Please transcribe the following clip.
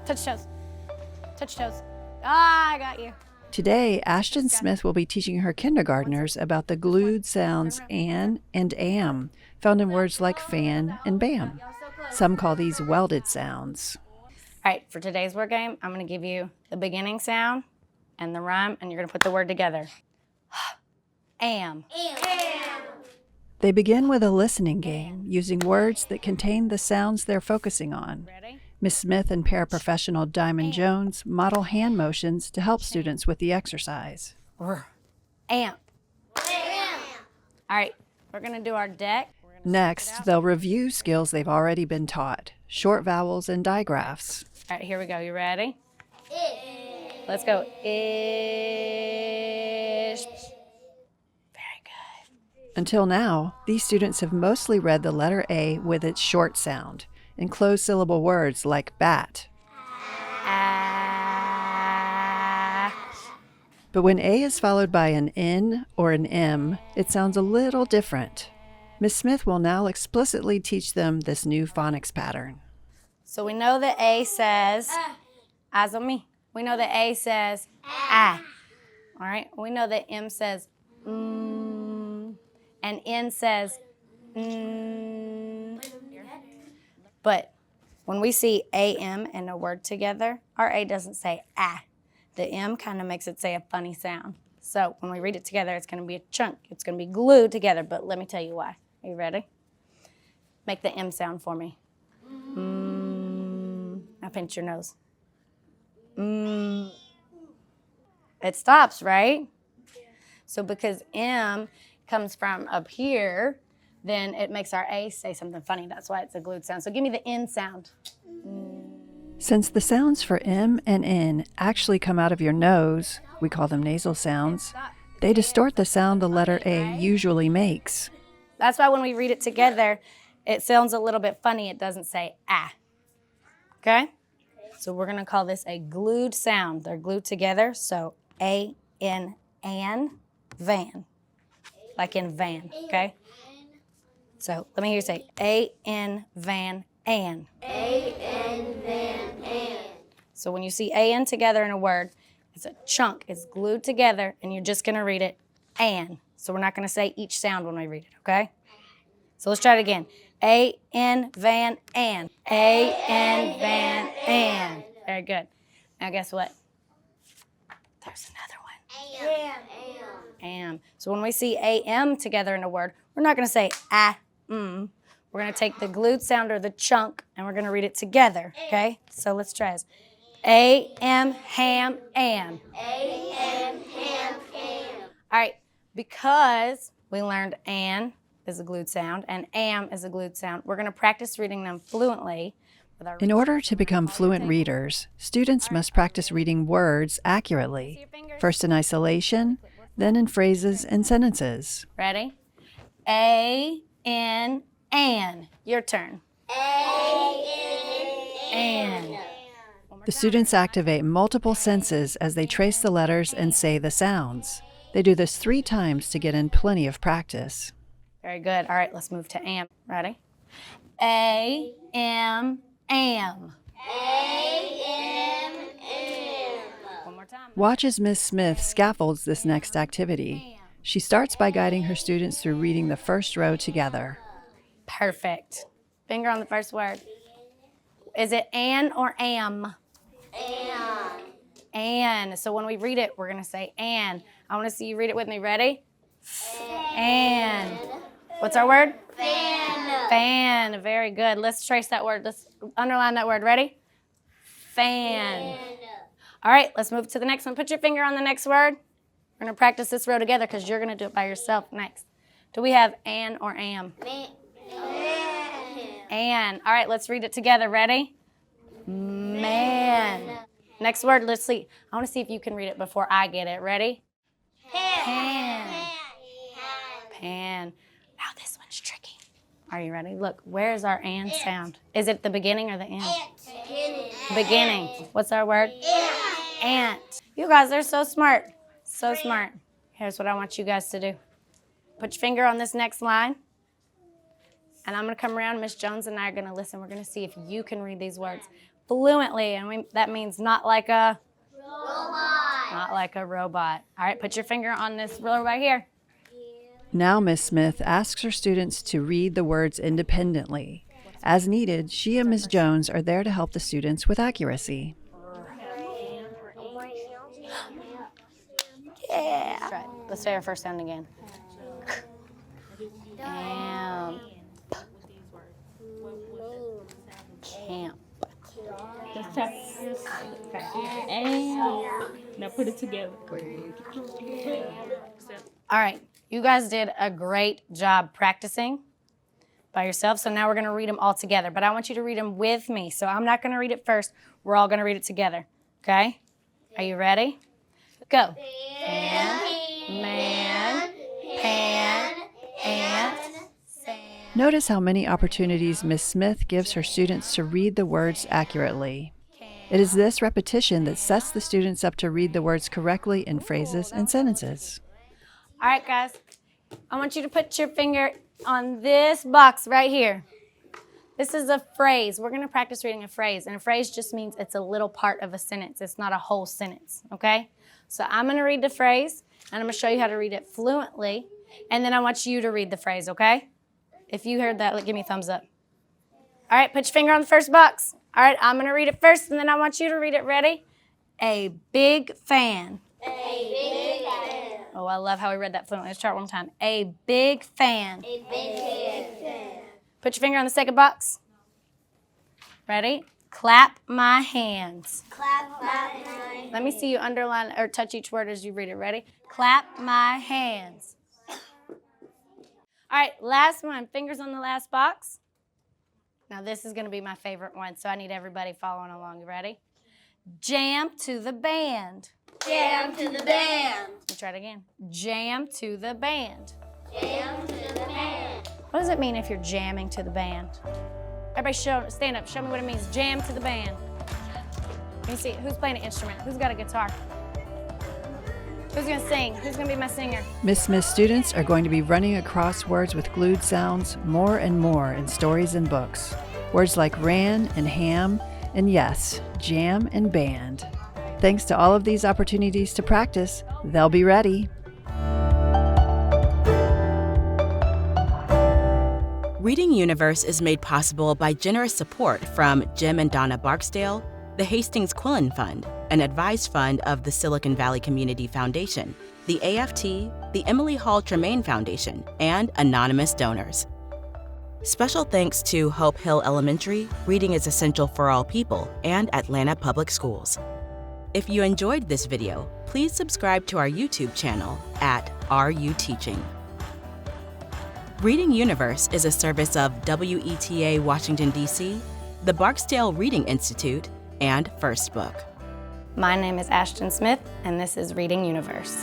Touch toes. Touch toes. Ah, I got you. Today, Ashton Smith will be teaching her kindergartners about the glued sounds an and am, found in words like fan and bam. Some call these welded sounds. All right, for today's word game, I'm going to give you the beginning sound and the rhyme, and you're going to put the word together. Am. They begin with a listening game using words that contain the sounds they're focusing on. Ready? Ms. Smith and paraprofessional Diamond Jones model hand motions to help students with the exercise. Amp. All right, we're going to do our deck. Next, they'll review skills they've already been taught, short vowels and digraphs. All right, here we go. You ready? Let's go. Ish. Very good. Until now, these students have mostly read the letter A with its short sound, in closed syllable words like bat. But when A is followed by an N or an M, it sounds a little different. Ms. Smith will now explicitly teach them this new phonics pattern. So we know that A says, eyes on me. We know that A says, ah. All right, we know that M says, and N says, But when we see AM and a word together, our A doesn't say ah. The M kind of makes it say a funny sound. So when we read it together, it's going to be a chunk. It's going to be glued together, but let me tell you why. Are you ready? Make the M sound for me. Now pinch your nose. It stops, right? So because M comes from up here, then it makes our A say something funny. That's why it's a glued sound. So give me the N sound. Since the sounds for M and N actually come out of your nose, we call them nasal sounds, they distort the sound the letter A usually makes. That's why when we read it together, it sounds a little bit funny. It doesn't say ah. Okay? So we're going to call this a glued sound. They're glued together. So A, N, an, van. Like in van, okay? So let me hear you say A-N, van, an. A-N, van, an. So when you see A-N together in a word, it's a chunk. It's glued together, and you're just going to read it an. So we're not going to say each sound when we read it, okay? So let's try it again. A-N, van, an. A-N, van, an. Very good. Now guess what? There's another one. Am. So when we see A-M together in a word, we're not going to say ah, We're going to take the glued sound or the chunk, and we're going to read it together, okay? So let's try this. A-M, ham, an. A-M, ham, am. All right, because we learned an is a glued sound and am is a glued sound, we're going to practice reading them fluently. In order to become fluent readers, students must practice reading words accurately, first in isolation, then in phrases and sentences. Ready? A-N, an. Your turn. A-N, The students activate multiple senses as they trace the letters and say the sounds. They do this 3 times to get in plenty of practice. Very good. All right, let's move to am. Ready? A-M, am. A-M, am. One more time. Watch as Ms. Smith scaffolds this next activity. She starts by guiding her students through reading the first row together. Perfect. Finger on the first word. Is it an or am? An. So when we read it, we're going to say an. I want to see you read it with me. Ready? An. What's our word? Fan. Fan. Very good. Let's trace that word. Let's underline that word. Ready? Fan. All right, let's move to the next one. Put your finger on the next word. We're going to practice this row together because you're going to do it by yourself next. Do we have an or am? An. All right, let's read it together. Ready? Man. Next word, let's see. I want to see if you can read it before I get it. Ready? Pan. Pan. Now this one's tricky. Are you ready? Look, where's our an sound? Is it the beginning or the end? Beginning. What's our word? Ant. You guys are so smart. So smart. Here's what I want you guys to do. Put your finger on this next line. And I'm going to come around. Miss Jones and I are going to listen. We're going to see if you can read these words. fluently, and that means not like a Robot. not like a robot. All right, put your finger on this ruler right here. Now Miss Smith asks her students to read the words independently. As needed, she and Ms. Jones are there to help the students with accuracy. Yeah. That's right. Let's say our first sound again. Camp. Camp. Just tap this. And now put it together. All right, you guys did a great job practicing by yourself, so now we're going to read them all together, but I want you to read them with me, so I'm not going to read it first. We're all going to read it together, okay? Are you ready? Go. Fan, man, pan, ant, sand. Notice how many opportunities Miss Smith gives her students to read the words accurately. It is this repetition that sets the students up to read the words correctly in phrases and sentences. All right, guys, I want you to put your finger on this box right here. This is a phrase. We're going to practice reading a phrase, and a phrase just means it's a little part of a sentence. It's not a whole sentence, okay? So I'm going to read the phrase, and I'm going to show you how to read it fluently, and then I want you to read the phrase, okay? If you heard that, give me a thumbs up. All right, put your finger on the first box. All right, I'm going to read it first, and then I want you to read it. Ready? A big fan. A big fan. Oh, I love how we read that fluently. Let's try it one time. A big fan. A big fan. Put your finger on the second box. Ready? Clap my hands. Clap my hands. Let me see you underline or touch each word as you read it. Ready? Clap my hands. All right, last one. Fingers on the last box. Now this is going to be my favorite one, so I need everybody following along. You ready? Jam to the band. Jam to the band. Let's try it again. Jam to the band. Jam to the band. What does it mean if you're jamming to the band? Everybody stand up. Show me what it means. Jam to the band. Let me see. Who's playing an instrument? Who's got a guitar? Who's going to sing? Who's going to be my singer? Miss Smith's students are going to be running across words with glued sounds more and more in stories and books. Words like ran and ham, and yes, jam and band. Thanks to all of these opportunities to practice, they'll be ready. Reading Universe is made possible by generous support from Jim and Donna Barksdale, the Hastings Quillen Fund, an advised fund of the Silicon Valley Community Foundation, the AFT, the Emily Hall Tremaine Foundation, and anonymous donors. Special thanks to Hope Hill Elementary, Reading is Essential for All People, and Atlanta Public Schools. If you enjoyed this video, please subscribe to our YouTube channel at RU Teaching. Reading Universe is a service of WETA Washington, D.C., the Barksdale Reading Institute, and First Book. My name is Ashton Smith, and this is Reading Universe.